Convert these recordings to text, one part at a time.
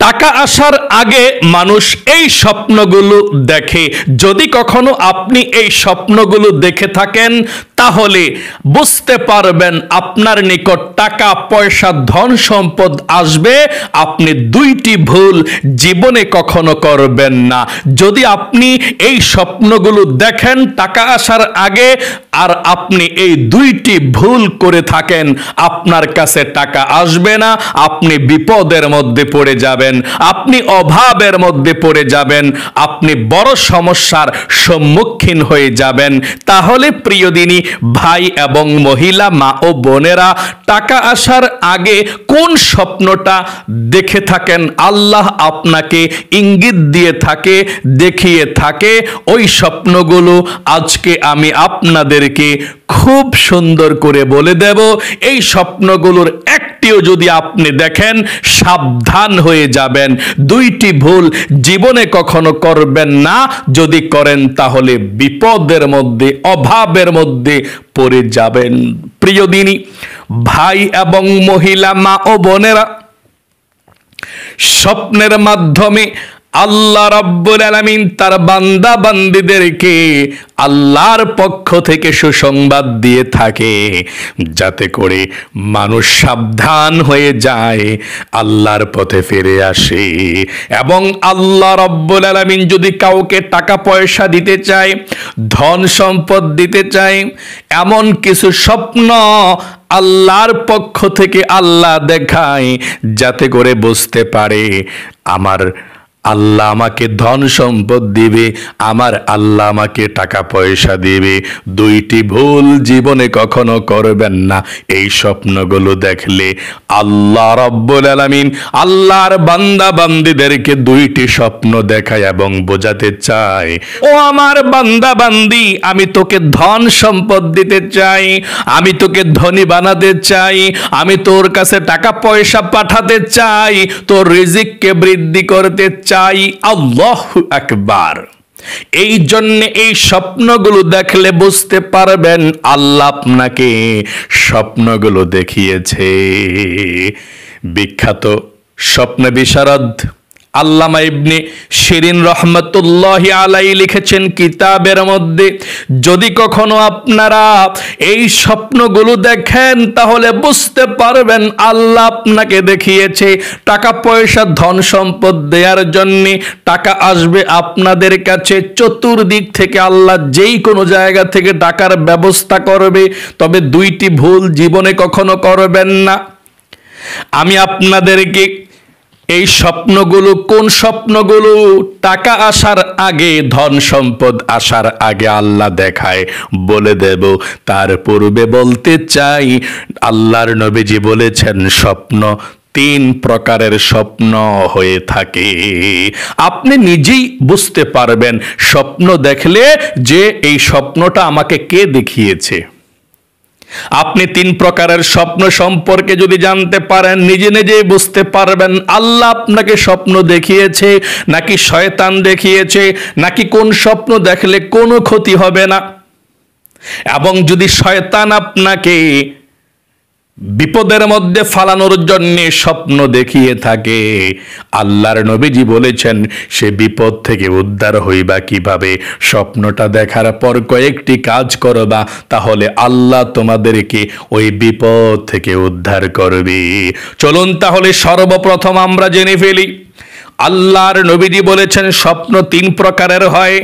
টাকা আসার আগে মানুষ এই স্বপ্নগুলো দেখে। যদি কখনো আপনি এই স্বপ্নগুলো দেখে থাকেন তাহলে বুঝতে পারবেন আপনার নিকট টাকা পয়সা ধন সম্পদ আসবে। আপনি দুইটি ভুল জীবনে কখনো করবেন না। যদি আপনি এই স্বপ্নগুলো দেখেন টাকা আসার আগে আর আপনি এই দুইটি ভুল করে থাকেন, আপনার কাছে টাকা আসবে না, আপনি বিপদের মধ্যে পড়ে যাবেন, আপনি অভাবের মধ্যে পড়ে যাবেন, আপনি বড় সমস্যার সম্মুখীন হয়ে যাবেন। তাহলে প্রিয় দিনী ভাই এবং মহিলা, মা ও বোনেরা, টাকা আসার আগে কোন স্বপ্নটা দেখে থাকেন, আল্লাহ আপনাকে ইঙ্গিত দিয়ে থাকে, দেখিয়ে থাকে, ওই স্বপ্নগুলো আজকে আমি আপনাদেরকে খুব সুন্দর করে বলে দেব। এই স্বপ্নগুলোর একটিও যদি আপনি দেখেন সাবধান হয়ে যাবেন। দুইটি ভুল জীবনে কখনো করবেন না। যদি করেন তাহলে বিপদের মধ্যে, অভাবের মধ্যে পড়ে যাবেন। প্রিয় দিনী ভাই এবং মহিলা, মা ও বোনেরা, স্বপ্নের মাধ্যমে আল্লাহ রাব্বুল আলামিন তার বান্দা বান্দীদেরকে আল্লাহর পক্ষ থেকে সুসংবাদ দিয়ে থাকে, যাতে করে মানুষ সাবধান হয়ে যায়, আল্লাহর পথে ফিরে আসে। এবং আল্লাহ রাব্বুল আলামিন যদি কাউকে টাকা পয়সা দিতে চায়, ধন সম্পদ দিতে চায়, এমন কিছু স্বপ্ন আল্লাহর পক্ষ থেকে আল্লাহ দেখায়, যাতে করে বুঝতে পারে আমার আল্লাহ আমাকে ধন সম্পদ দিবে, আমার আল্লাহ আমাকে টাকা পয়সা দিবে। দুইটি ভুল জীবনে কখনো করবেন না। এই স্বপ্নগুলো দেখলে আল্লাহ রাব্বুল আলামিন আল্লাহর বান্দা বান্দীদেরকে দুইটি স্বপ্ন দেখায় এবং বোঝাতে চায়, ও আমার বান্দা বান্দি, আমি তোকে ধন সম্পদ দিতে চাই, আমি তোকে ধনী বানাতে চাই, আমি তোর কাছে টাকা পয়সা পাঠাতে চাই, তোর রিজিককে বৃদ্ধি করতে চাই। আল্লাহু আকবার। এই জন্য এই স্বপ্নগুলো দেখলে বুঝতে পারবেন আল্লাহ আপনাকে স্বপ্নগুলো দেখিয়েছে। বিখ্যাত স্বপ্ন বিশারদ আল্লামা ইবনে শিরিন রহমতুল্লাহি আলাইহি লিখেছেন কিতাবের মধ্যে, যদি কখনো আপনারা এই স্বপ্নগুলো দেখেন তাহলে বুঝতে পারবেন আল্লাহ আপনাকে দেখিয়েছে টাকা পয়সা ধন সম্পদ দেওয়ার জন্য। টাকা আসবে আপনাদের কাছে চতুর্দিক থেকে, আল্লাহ যেই কোনো জায়গা থেকে টাকার ব্যবস্থা করবে। তবে দুইটি ভুল জীবনে কখনো করবেন না। আমি আপনাদেরকে এই স্বপ্নগুলো, কোন স্বপ্নগুলো টাকা আসার আগে, ধন সম্পদ আসার আগে আল্লাহ দেখায় বলে দেব। তার পূর্বে বলতে চাই, আল্লাহর নবীজি বলেছেন স্বপ্ন তিন প্রকারের স্বপ্ন হয়ে থাকে। আপনি নিজেই বুঝতে পারবেন স্বপ্ন দেখলে যে এই স্বপ্নটা আমাকে কে দেখিয়েছে। আপনি তিন প্রকারের স্বপ্ন সম্পর্কে যদি জানতে পারেন, নিজে নিজেই বুঝতে পারবেন আল্লাহ আপনাকে স্বপ্ন দেখিয়েছে নাকি শয়তান দেখিয়েছে, নাকি কোন স্বপ্ন দেখলে কোনো ক্ষতি হবে না। এবং যদি শয়তান আপনাকে বিপদের মধ্যে ফালানোর জন্য স্বপ্ন দেখিয়ে থাকে, আল্লাহর নবীজি বলেছেন সে বিপদ থেকে উদ্ধার হইবা কিভাবে। স্বপ্নটা দেখার পর কয়েকটি কাজ করবা, তাহলে আল্লাহ তোমাদেরকে ওই বিপদ থেকে উদ্ধার করবে। চলুন তাহলে সর্বপ্রথম আমরা জেনে ফেলি, আল্লাহর নবীজি বলেছেন স্বপ্ন তিন প্রকারের হয়।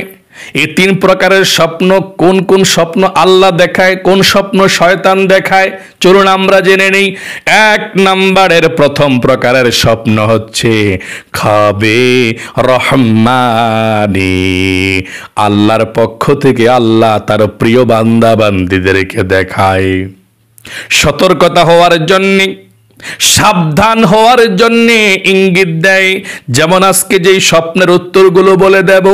এই তিন প্রকারের স্বপ্ন কোন কোন স্বপ্ন আল্লাহ দেখায়, কোন স্বপ্ন শয়তান দেখায়, চলুন আমরা জেনে নেই। এক নম্বরের প্রথম প্রকারের স্বপ্ন হচ্ছে খাবে রহমানি। আল্লাহর পক্ষ থেকে আল্লাহ তার প্রিয় বান্দা বান্দীদেরকে দেখায়, সতর্কতা হওয়ার জন্যে, সাবধান হওয়ার জন্যে ইঙ্গিত দেয়। যেমন আজকে যেই স্বপ্নের উত্তরগুলো বলে দেব,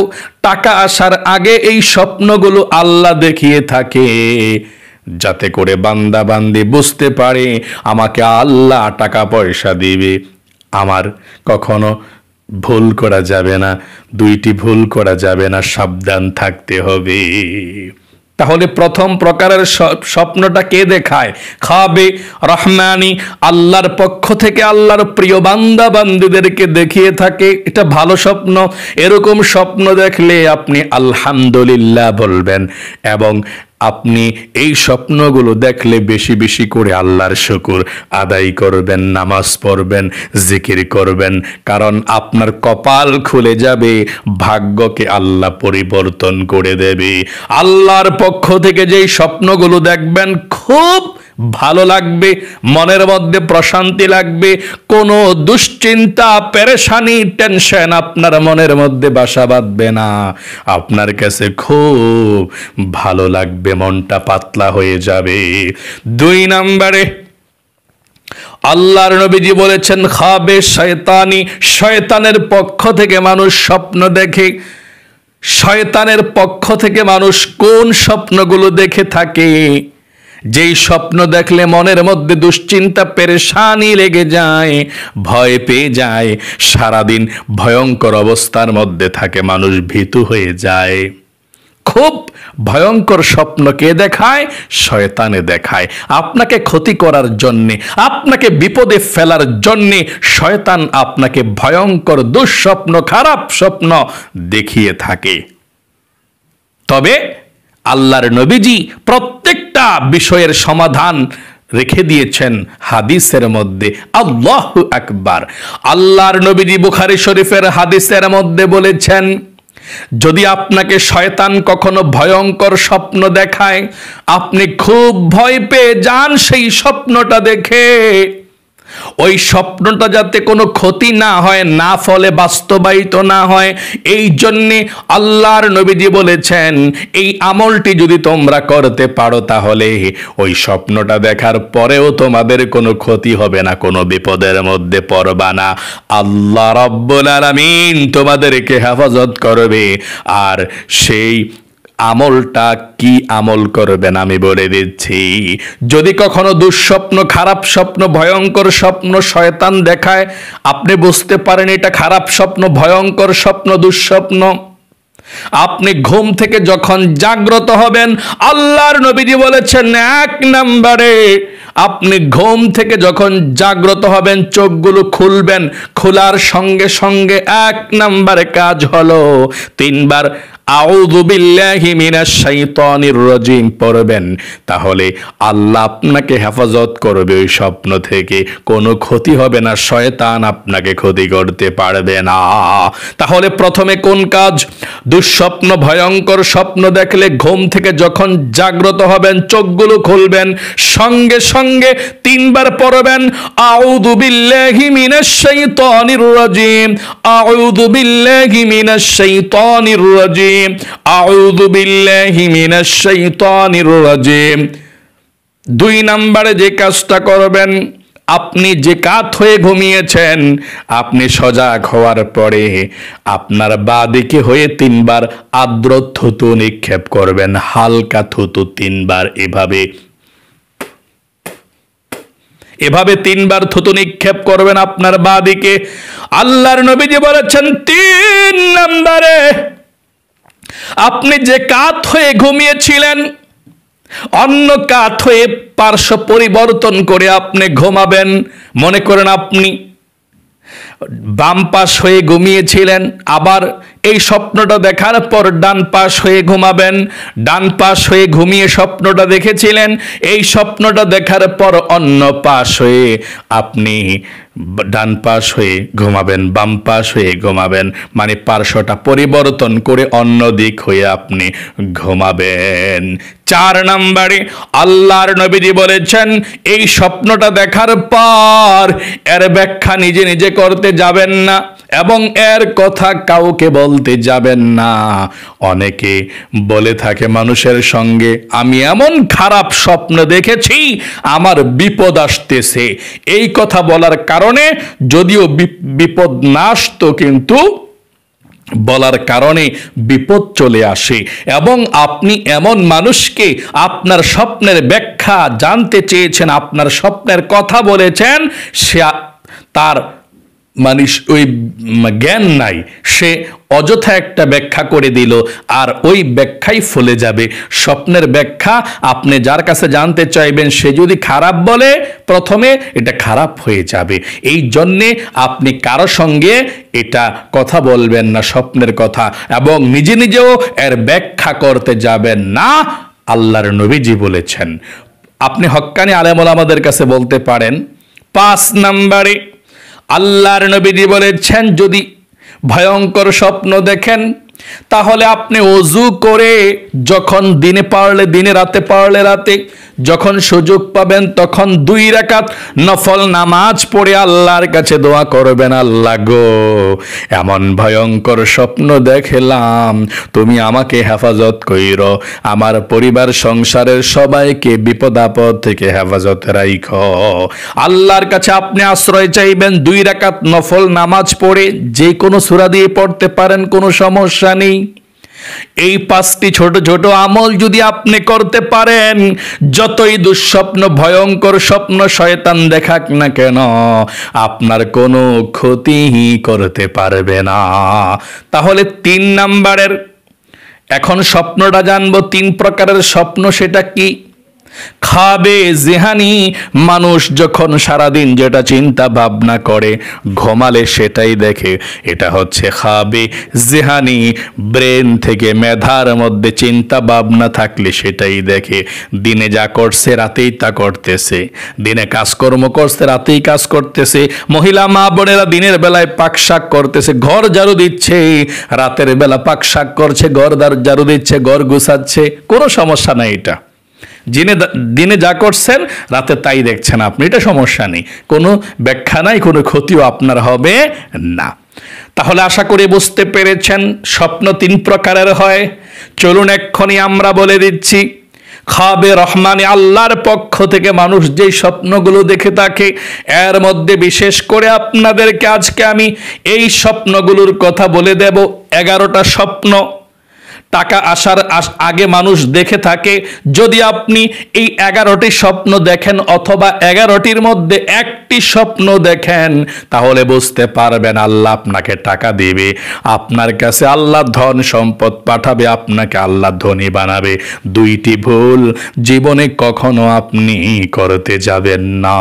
টাকা আসার আগে এই স্বপ্নগুলো আল্লাহ দেখিয়ে থাকে, যাতে করে বান্দা বান্দি বুঝতে পারে আমাকে আল্লাহ টাকা পয়সা দিবে। আমার কখনো ভুল করা যাবে না, দুইটি ভুল করা যাবে না, সাবধান থাকতে হবে। তাহলে প্রথম প্রকারের স্বপ্নটা কে দেখায়? খাবে রহমানি, আল্লাহর পক্ষ থেকে আল্লাহর প্রিয় বান্দা বান্দীদেরকে দেখিয়ে থাকে। এটা ভালো স্বপ্ন। এরকম স্বপ্ন দেখলে আপনি আলহামদুলিল্লাহ বলবেন এবং আপনি এই স্বপ্নগুলো দেখলে বেশি বেশি করে আল্লাহর শুকর আদায় করবেন, নামাজ পড়বেন, জিকির করবেন, কারণ আপনার কপাল খুলে যাবে, ভাগ্যকে আল্লাহ পরিবর্তন করে দেবে। আল্লাহর পক্ষ থেকে যেই স্বপ্নগুলো দেখবেন খুব ভালো লাগবে, মনের মধ্যে প্রশান্তি লাগবে, কোনো দুশ্চিন্তা, পেরেশানি, টেনশন আপনার মনের মধ্যে বাসা বাঁধবে না। আপনার কাছে খুব ভালো লাগবে, মনটা পাতলা হয়ে যাবে। 2 নম্বরে আল্লাহর নবীজি বলেছেন খাবে শয়তানি, শয়তানের পক্ষ থেকে মানুষ স্বপ্ন দেখে। শয়তানের পক্ষ থেকে মানুষ কোন স্বপ্নগুলো দেখে থাকে? যেই স্বপ্ন দেখলে মনের মধ্যে দুশ্চিন্তা, পেরেশানি লেগে যায়, ভয় পেয়ে যায়, সারাদিন ভয়ঙ্কর অবস্থার মধ্যে থাকে, মানুষ ভীতু হয়ে যায়। খুব ভয়ঙ্কর স্বপ্ন কে দেখায়? শয়তানে দেখায়। আপনাকে ক্ষতি করার জন্যে, আপনাকে বিপদে ফেলার জন্যে শয়তান আপনাকে ভয়ঙ্কর দুঃস্বপ্ন, খারাপ স্বপ্ন দেখিয়ে থাকে। তবে আল্লাহর নবীজি প্রত্যেকটা বিষয়ের সমাধান রেখে দিয়েছেন হাদিসের মধ্যে। আল্লাহু আকবার। আল্লাহর নবীজি বুখারী শরীফের হাদিসের মধ্যে বলেছেন, যদি আপনাকে শয়তান কখনো ভয়ঙ্কর স্বপ্ন দেখায়, আপনি খুব ভয় পেয়ে যান সেই স্বপ্নটা দেখে, ওই স্বপ্নটা যাতে কোনো ক্ষতি না হয়, না ফলে বাস্তবায়িত না হয়, এই জন্যে আল্লাহর নবীজি বলেছেন এই আমলটি যদি তোমরা করতে পারো তাহলে ওই স্বপ্নটা দেখার পরেও তোমাদের কোনো ক্ষতি হবে না, কোনো বিপদের মধ্যে পড়বা না। আল্লাহ রাব্বুল আলামিন তোমাদেরকে হেফাজত করবে। আর সেই আমলটা কি আমল করবেন আমি বলে দিচ্ছি। যদি কখনো দুঃস্বপ্ন, খারাপ স্বপ্ন, ভয়ঙ্কর স্বপ্ন শয়তান দেখায়, আপনি বুঝতে পারেন এটা খারাপ স্বপ্ন, ভয়ঙ্কর স্বপ্ন, দুঃস্বপ্ন, আপনি ঘুম থেকে যখন জাগ্রত হবেন, আল্লাহর নবীজি বলেছেন 1 নম্বরে আপনি ঘুম থেকে যখন জাগ্রত হবেন, চোখগুলো খুলবেন, খোলার সঙ্গে সঙ্গে 1 নম্বরে কাজ হলো 3 বার আউযু বিল্লাহি মিনাশ শাইতানির রাজিম পড়বেন। তাহলে আল্লাহ আপনাকে হেফাজত করবে, ওই স্বপ্ন থেকে কোনো ক্ষতি হবে না, শয়তান আপনাকে ক্ষতি করতে পারবে না। তাহলে প্রথমে কোন কাজ? দুঃস্বপ্ন, ভয়ঙ্কর স্বপ্ন দেখলে ঘুম থেকে যখন জাগ্রত হবেন, চোখগুলো খুলবেন, সঙ্গে সঙ্গে 3 বার পড়বেন আউযু বিল্লাহি মিনাশ শাইতানির রাজিম, আউযু বিল্লাহি মিনাশ শাইতানির রাজিম, আউযু বিল্লাহি মিনাশ শাইতানির রাজিম। 2 নম্বরে যে কাজটা করবেন, আপনি যে কাত হয়ে ঘুমিয়েছেন, আপনি সজাগ হওয়ার পরে আপনার বাঁ দিকে হয়ে 3 বার আর্দ্র থুতু নিক্ষেপ করবেন, হালকা থুতু 3 বার, এভাবে 3 বার থুতু নিক্ষেপ করবেন আপনার বাঁ দিকে। আল্লাহর নবীজি বলেছেন 3 নম্বরে আপনি যে কাত হয়ে ঘুমিয়েছিলেন, অন্য কাত হয়ে পার্শ্ব পরিবর্তন করে আপনি ঘুমাবেন। মনে করেন আপনি বাম পাশ হয়ে ঘুমিয়েছিলেন, আবার এই স্বপ্নটা দেখার পর ডান পাশ হয়ে ঘুমাবেন। ডান পাশ হয়ে ঘুমিয়ে স্বপ্নটা দেখেছিলেন, এই স্বপ্নটা দেখার পর অন্য পাশ হয়ে আপনি ডান পাশ হয়ে ঘুমাবেন, বাম পাশ হয়ে ঘুমাবেন, মানে পার্শ্বটা পরিবর্তন করে অন্য দিক হয়ে আপনি ঘুমাবেন। 4 নম্বরে আল্লাহর নবীজি বলেছেন এই স্বপ্নটা দেখার পর এর ব্যাখ্যা নিজে নিজে করতে যাবেন না এবং এর কথা কাউকে বলতে যাবেন না। অনেকে বলে থাকে মানুষের সঙ্গে, আমি এমন খারাপ স্বপ্ন দেখেছি, আমার বিপদ আসতেছে। এই কথা বলার কারণে যদিও বিপদ না আসতো, কিন্তু বলার কারণে বিপদ চলে আসে। এবং আপনি এমন মানুষকে আপনার স্বপ্নের ব্যাখ্যা জানতে চেয়েছেন, আপনার স্বপ্নের কথা বলেছেন, সে তার মানুষ ওই জ্ঞান নাই, সে অযথা একটা ব্যাখ্যা করে দিল, আর ওই ব্যাখ্যাই ফলে যাবে। স্বপ্নের ব্যাখ্যা আপনি যার কাছে জানতে চাইবেন, সে যদি খারাপ বলে প্রথমে, এটা খারাপ হয়ে যাবে। এই জন্যে আপনি কারো সঙ্গে এটা কথা বলবেন না, স্বপ্নের কথা, এবং নিজে নিজেও এর ব্যাখ্যা করতে যাবেন না। আল্লাহর নবীজি বলেছেন। আপনি হক্কানি আলেম ওলামাদের কাছে বলতে পারেন। 5 নম্বরে আল্লাহর নবীজি বলেছেন, যদি ভয়ঙ্কর স্বপ্ন দেখেন তাহলে আপনি ওযু করে যখন দিনে পারলে দিনে, রাতে পারলে রাতে, যখন সুযোগ পাবেন তখন 2 রাকাত নফল নামাজ পড়ে আল্লাহর কাছে দোয়া করবেন, আল্লাহ গো, এমন ভয়ঙ্কর স্বপ্ন দেখলাম, তুমি আমাকে হেফাজত কইরো, আমার পরিবার সংসারের সবাইকে বিপদ আপদ থেকে হেফাজত রাইখো। আল্লাহর কাছে আপনি আশ্রয় চাইবেন। 2 রাকাত নফল নামাজ পড়ে, যে কোনো সূরা দিয়ে পড়তে পারেন, কোনো সমস্যা নেই। এই 5টি ছোট ছোট আমল যদি আপনি করতে পারেন, যতই দুঃস্বপ্ন, ভয়ঙ্কর স্বপ্ন শয়তান দেখাক না কেন, আপনার কোনো ক্ষতি করতে পারবে না। তাহলে 3 নাম্বারের এখন স্বপ্নটা জানবো। 3 প্রকারের স্বপ্ন, সেটা কি? খাবে জেহানি, মানুষ যখন সারাদিন যেটা চিন্তা ভাবনা করে, ঘুমালে সেটাই দেখে, এটা হচ্ছে খাবে জেহানি। ব্রেন থেকে, মেধার মধ্যে চিন্তা ভাবনা থাকলে সেটাই দেখে। দিনে যা করছে রাতেই তা করতেছে, দিনে কাজকর্ম করছে রাতেই কাজ করতেছে। মহিলা মা বোনেরা দিনের বেলায় পাকশাক করতেছে, ঘর ঝাড়ু দিচ্ছে, রাতের বেলা পাকশাক করছে, ঘর ঝাড়ু দিচ্ছে, ঘর গুছাচ্ছে, কোনো সমস্যা নাই। এটা দিনে যা করছেন রাতে তাই দেখছেন আপনি, এটা সমস্যা নেই, কোনো ব্যাখ্যা নাই, কোনো ক্ষতিও আপনার হবে না। তাহলে আশা করি বুঝতে পেরেছেন স্বপ্ন 3 প্রকারের হয়। চলুন এক্ষুনি আমরা বলে দিচ্ছি। খাবে রহমানে, আল্লাহর পক্ষ থেকে মানুষ যেই স্বপ্নগুলো দেখে থাকে, এর মধ্যে বিশেষ করে আপনাদেরকে আজকে আমি এই স্বপ্নগুলোর কথা বলে দেব। 11টা স্বপ্ন টাকা আসার আগে মানুষ দেখে থাকে। যদি আপনি এই 11টি স্বপ্ন দেখেন, অথবা 11টির মধ্যে একটি স্বপ্ন দেখেন, তাহলে বুঝতে পারবেন আল্লাহ আপনাকে টাকা দিবে, আপনার কাছে আল্লাহ ধন সম্পদ পাঠাবে, আপনাকে আল্লাহ ধনী বানাবে। 2টি ভুল জীবনে কখনো আপনি করতে যাবেন না।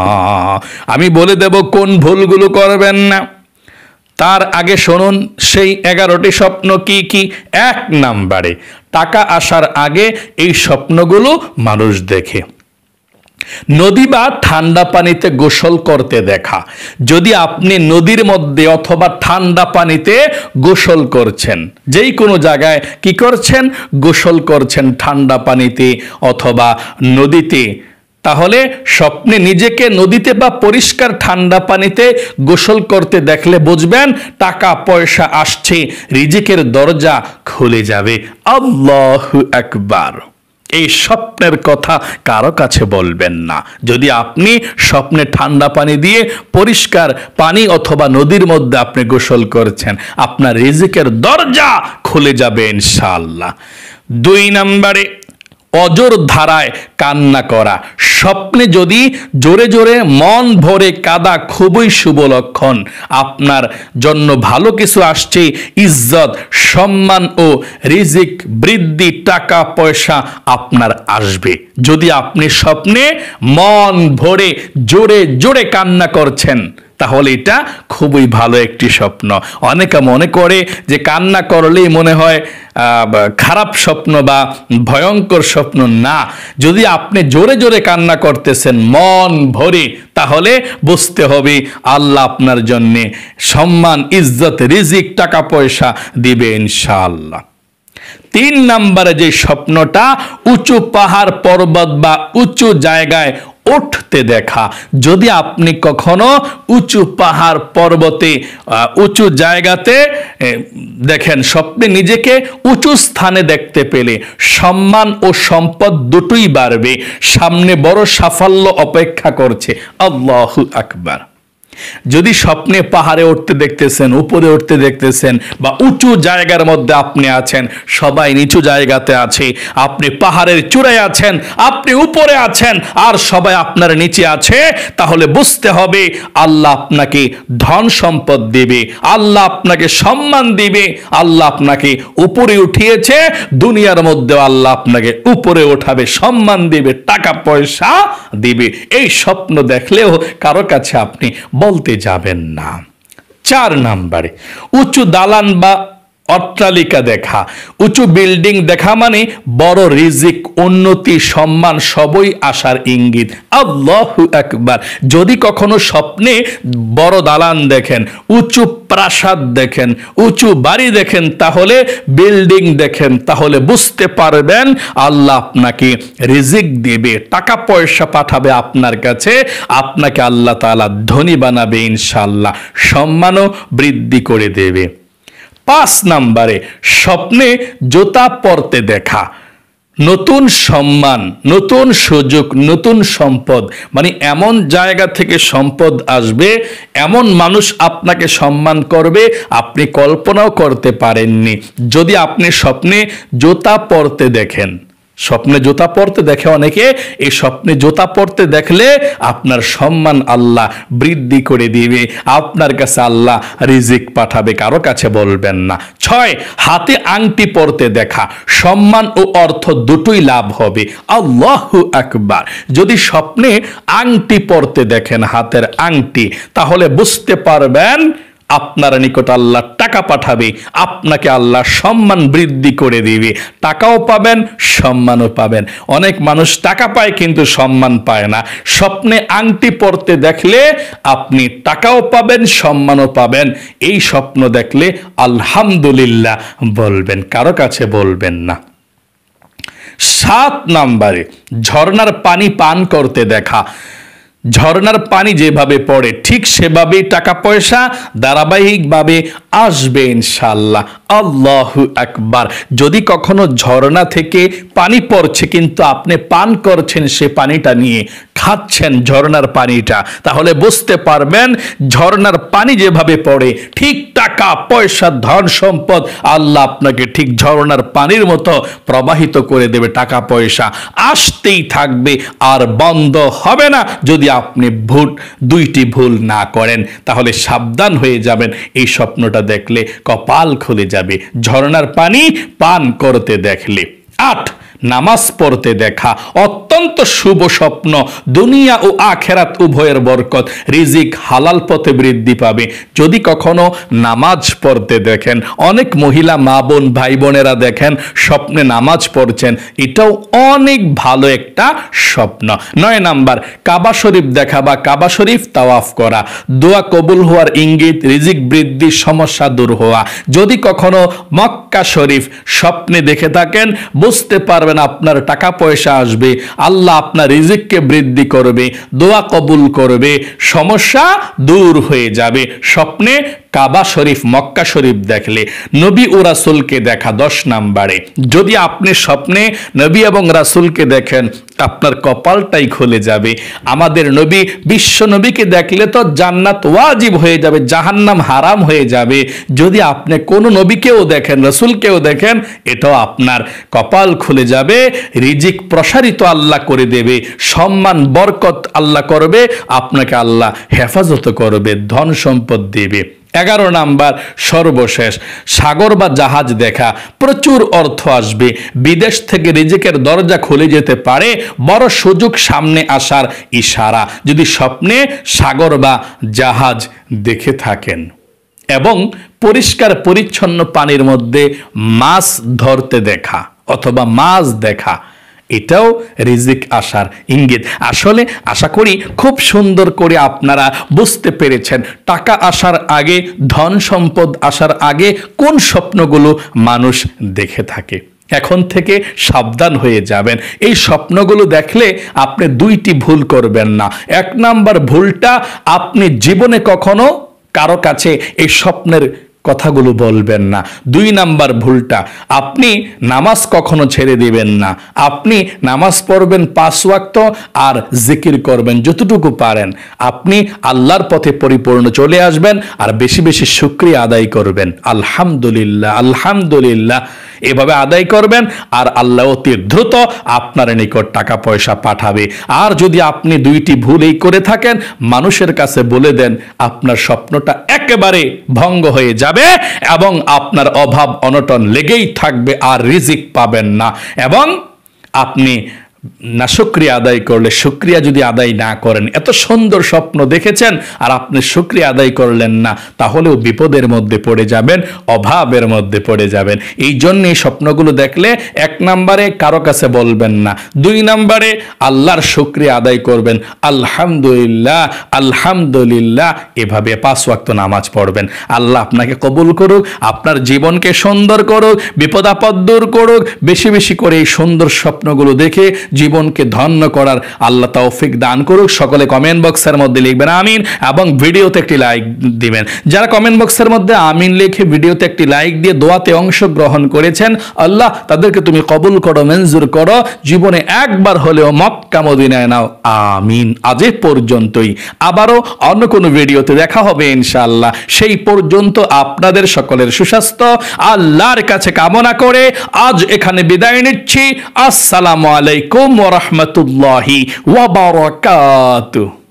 আমি বলে দেব কোন ভুলগুলো করবেন না। তার আগে শুনুন সেই 11টি স্বপ্ন কি কি। 1 নম্বরে, টাকা আসার আগে এই স্বপ্নগুলো মানুষ দেখে। নদী বা ঠান্ডা পানিতে গোসল করতে দেখা। যদি আপনি নদীর মধ্যে অথবা ঠান্ডা পানিতে গোসল করছেন, যেই কোনো জায়গায় কি করছেন, গোসল করছেন ঠান্ডা পানিতে অথবা নদীতে, তাহলে স্বপ্নে নিজেকে নদীতে বা পরিষ্কার ঠান্ডা পানিতে গোসল করতে দেখলে বুঝবেন টাকা পয়সা আসছে, রিজিকের দরজা খুলে যাবে। আল্লাহু আকবার। এই স্বপ্নের কথা কারো কাছে বলবেন না। যদি আপনি স্বপ্নে ঠান্ডা পানি দিয়ে পরিষ্কার পানি অথবা নদীর মধ্যে আপনি গোসল করছেন, আপনার রিজিকের দরজা খুলে যাবে ইনশাআল্লাহ। 2 নম্বরে, অজর ধারায় কান্না করা। স্বপ্নে যদি জোরে জোরে মন ভরে কাঁদা খুবই শুভ লক্ষণ। আপনার জন্য ভালো কিছু আসছে, ইজ্জত, সম্মান ও রিজিক বৃদ্ধি, টাকা পয়সা আপনার আসবে। যদি আপনি স্বপ্নে মন ভরে জোরে জোরে কান্না করছেন, তাহলে এটা খুবই ভালো একটি স্বপ্ন। অনেকে মনে করে যে কান্না করলেই মনে হয় খারাপ স্বপ্ন বা ভয়ঙ্কর স্বপ্ন। না, যদি আপনি জোরে জোরে কান্না করতেছেন মন ভরে, তাহলে বুঝতে হবে আল্লাহ আপনার জন্যে সম্মান, ইজ্জত, রিজিক, টাকা পয়সা দিবে ইনশাআল্লাহ। 3 নম্বরে যে স্বপ্নটা, উঁচু পাহাড় পর্বত বা উঁচু জায়গায় উঠতে দেখা। যদি আপনি কখনো উঁচু পাহাড় পর্বতে, উঁচু জায়গাতে দেখেন, স্বপ্নে নিজেকে উঁচু স্থানে দেখতে পেলে সম্মান ও সম্পদ দুটোই বাড়বে, সামনে বড় সাফল্য অপেক্ষা করছে। আল্লাহু আকবার। যদি স্বপ্নে পাহাড়ে উঠতে দেখতেছেন, উপরে উঠতে দেখতেছেন, বা উঁচু জায়গার মধ্যে আপনি আছেন, সবাই নিচু জায়গাতে আছে, আপনি পাহাড়ের চূড়ায় আছেন, আপনি উপরে আছেন, আর সবাই আপনার নিচে আছে, তাহলে বুঝতে হবে আল্লাহ আপনাকে ধন সম্পদ দিবে, আল্লাহ আপনাকে সম্মান দিবে, আল্লাহ আপনাকে উপরে উঠিয়েছে, দুনিয়ার মধ্যে আল্লাহ আপনাকে উপরে উঠাবে, সম্মান দিবে, টাকা পয়সা দিবে। এই স্বপ্ন দেখলেও কারো কাছে আপনি বলতে যাবেন না। 4 নম্বরে, উঁচু দালান বা অট্টালিকা দেখা। উঁচু বিল্ডিং দেখা মানে বড় রিজিক, উন্নতি, সম্মান সবই আসার ইঙ্গিত। আল্লাহু আকবার। যদি কখনো স্বপ্নে বড় দালান দেখেন, উঁচু প্রাসাদ দেখেন, উঁচু বাড়ি দেখেন, তাহলে বিল্ডিং দেখেন, তাহলে বুঝতে পারবেন আল্লাহ আপনাকে রিজিক দিবে, টাকা পয়সা পাঠাবে আপনার কাছে, আপনাকে আল্লাহ তাআলা ধনী বানাবে ইনশাআল্লাহ, সম্মানও বৃদ্ধি করে দেবে। 5 নম্বরে, স্বপ্নে জুতা পরতে দেখা। নতুন সম্মান, নতুন সুযোগ, নতুন সম্পদ, মানে এমন জায়গা থেকে সম্পদ আসবে, এমন মানুষ আপনাকে সম্মান করবে আপনি কল্পনাও করতে পারেননি। যদি আপনি স্বপ্নে জুতা পরতে দেখেন, স্বপ্নে জুতা পরতে দেখে অনেকে, এই স্বপ্নে জুতা পরতে দেখলে আপনার সম্মান আল্লাহ বৃদ্ধি করে দিবে, আপনার কাছে আল্লাহ রিজিক পাঠাবে, কারো কাছে বলবেন না। 6, হাতে আংটি পরতে দেখা। সম্মান ও অর্থ দুটোই লাভ হবে। আল্লাহু আকবার। যদি স্বপ্নে আংটি পরতে দেখেন, হাতের আংটি, তাহলে বুঝতে পারবেন আপনার নিকট আল্লাহ টাকা পাঠাবে, আপনাকে আল্লাহ সম্মান বৃদ্ধি করে দিবে, টাকাও পাবেন, সম্মানও পাবেন। অনেক মানুষ টাকা পায় কিন্তু সম্মান পায় না। স্বপ্নে আংটি পরতে দেখলে আপনি টাকাও পাবেন, সম্মানও পাবেন। এই স্বপ্ন দেখলে আলহামদুলিল্লাহ বলবেন, কারো কাছে বলবেন না। 7 নম্বরে, ঝর্ণার পানি পান করতে দেখা। ঝর্ণার পানি যেভাবে পড়ে ঠিক সেভাবেই টাকা পয়সা ধারাবাহিকভাবে আসবে ইনশাআল্লাহ। আল্লাহু আকবার। যদি কখনো ঝর্ণা থেকে পানি পড়ছে কিন্তু আপনি পান করছেন সে পানিটা নিয়ে, খাচ্ছেন ঝর্ণার পানিটা, তাহলে বুঝতে পারবেন ঝর্ণার পানি যেভাবে পড়ে ঠিক টাকা পয়সা ধন সম্পদ আল্লাহ আপনাকে ঠিক ঝর্ণার পানির মতো প্রবাহিত করে দেবে, টাকা পয়সা আসতেই থাকবে আর বন্ধ হবে না। যদি আপনি দুইটি ভুল না করেন তাহলে সাবধান হয়ে যাবেন, এই স্বপ্নটা দেখলে কপাল খুলে যাবে ঝর্ণার পানি পান করতে দেখলে। 8, নামাজ পড়তে দেখা। অত্যন্ত শুভ স্বপ্ন, দুনিয়া ও আখেরাত উভয়ের বরকত, রিজিক হালাল পথে বৃদ্ধি পাবে যদি কখনো নামাজ পড়তে দেখেন। অনেক মহিলা মা বোন ভাই বোনেরা দেখেন স্বপ্নে নামাজ পড়ছেন, এটাও অনেক ভালো একটা স্বপ্ন। 9 নাম্বার, কাবা শরীফ দেখা বা কাবা শরীফ তাওয়াফ করা। দোয়া কবুল হওয়ার ইঙ্গিত, রিজিক বৃদ্ধি, সমস্যা দূর হওয়া। যদি কখনো মক্কা শরীফ স্বপ্নে দেখে থাকেন বুঝতে পারবেন আপনার টাকা পয়সা আসবে, আল্লাহ আপনার রিজিককে বৃদ্ধি করবে, দোয়া কবুল করবে, সমস্যা দূর হয়ে যাবে স্বপ্নে কাবা শরীফ মক্কা শরীফ দেখলে। নবী ও রাসূলকে দেখা। 10 নম্বরে, যদি আপনি স্বপ্নে নবী এবং রাসূলকে দেখেন আপনার কপালটাই খুলে যাবে। আমাদের নবী বিশ্ব নবীকে দেখলে তো জান্নাত ওয়াজিব হয়ে যাবে, জাহান্নাম হারাম হয়ে যাবে। যদি আপনি কোনো নবীকেও দেখেন রাসূলকেও দেখেন এটাও আপনার কপাল খুলে যাবে, রিজিক প্রসারিত আল্লাহ করে দেবে, সম্মান বরকত আল্লাহ করবে, আপনাকে আল্লাহ হেফাজত করবে, ধন সম্পদ দেবে। 11 নাম্বার, সর্বশেষ, সাগর বা জাহাজ দেখা। প্রচুর অর্থ আসবে, বিদেশ থেকে রিজিকের দরজা খুলে যেতে পারে, বড় সুযোগ সামনে আসার ইশারা যদি স্বপ্নে সাগর বা জাহাজ দেখে থাকেন। এবং পরিষ্কার পরিচ্ছন্ন পানির মধ্যে মাছ ধরতে দেখা অথবা মাছ দেখা, এটাও রিজিক আসার ইঙ্গিত। আসলে আশা করি খুব সুন্দর করে আপনারা বুঝতে পেরেছেন টাকা আসার আগে, ধন সম্পদ আসার আগে কোন স্বপ্নগুলো মানুষ দেখে থাকে। এখন থেকে সাবধান হয়ে যাবেন। এই স্বপ্নগুলো দেখলে আপনি 2টি ভুল করবেন না। 1 নাম্বার ভুলটা, আপনি জীবনে কখনো কারো কাছে এই স্বপ্নের কথাগুলো বলবেন না। 2 নাম্বার ভুলটা, আপনি নামাজ কখনো ছেড়ে দিবেন না। আপনি নামাজ পড়বেন 5 ওয়াক্ত আর জিকির করবেন যতটুকু পারেন। আপনি আল্লাহর পথে পরিপূর্ণ চলে আসবেন আর বেশি বেশি শুকরিয়া আদায় করবেন। আলহামদুলিল্লাহ, আলহামদুলিল্লাহ এভাবে আদায় করবেন আর আল্লাহ অতি দ্রুত আপনার নিকট টাকা পয়সা পাঠাবে। আর যদি আপনি 2টি ভুল এই করে থাকেন, মানুষের কাছে বলে দেন, আপনার স্বপ্নটা একেবারে ভঙ্গ হয়ে যাবে এবং আপনার অভাব অনটন লেগেই থাকবে আর রিজিক পাবেন না। এবং আপনি না শুকরিয়া আদায় করলে, শুকরিয়া যদি আদায় না করেন, এত সুন্দর স্বপ্ন দেখেছেন আর আপনি শুকরিয়া আদায় করলেন না, তাহলেও বিপদের মধ্যে পড়ে যাবেন, অভাবের মধ্যে পড়ে যাবেন। এই জন্য এই স্বপ্নগুলো দেখলে 1 নম্বরে কারো কাছে বলবেন না, 2 নম্বরে আল্লাহর শুকরিয়া আদায় করবেন, আলহামদুলিল্লাহ আলহামদুলিল্লাহ এভাবে 5 ওয়াক্ত নামাজ পড়বেন। আল্লাহ আপনাকে কবুল করুক, আপনার জীবনকে সুন্দর করুক, বিপদ আপদ দূর করুক। বেশি বেশি করে এই সুন্দর স্বপ্নগুলো দেখে জীবনকে ধন্য করার আল্লাহ তৌফিক দান করুক। সকলে কমেন্ট বক্সের মধ্যে লিখবেন আমিন এবং ভিডিওতে একটি লাইক দিবেন। যারা কমেন্ট বক্সের মধ্যে আমিন লিখে ভিডিওতে একটি লাইক দিয়ে দোয়াতে অংশগ্রহণ করেছেন, আল্লাহ তাদেরকে তুমি কবুল করো, মঞ্জুর করো, জীবনে একবার হলেও মক্কা মদিনায় নাও, আমিন। আজ এ পর্যন্তই, আবারও অন্য কোনো ভিডিওতে দেখা হবে ইনশাআল্লাহ। সেই পর্যন্ত আপনাদের সকলের সুস্বাস্থ্য আল্লাহর কাছে কামনা করে আজ এখানে বিদায় নিচ্ছি। আসসালামু আলাইকুম ওয়া রাহমাতুল্লাহি ওয়া বারাকাতুহু।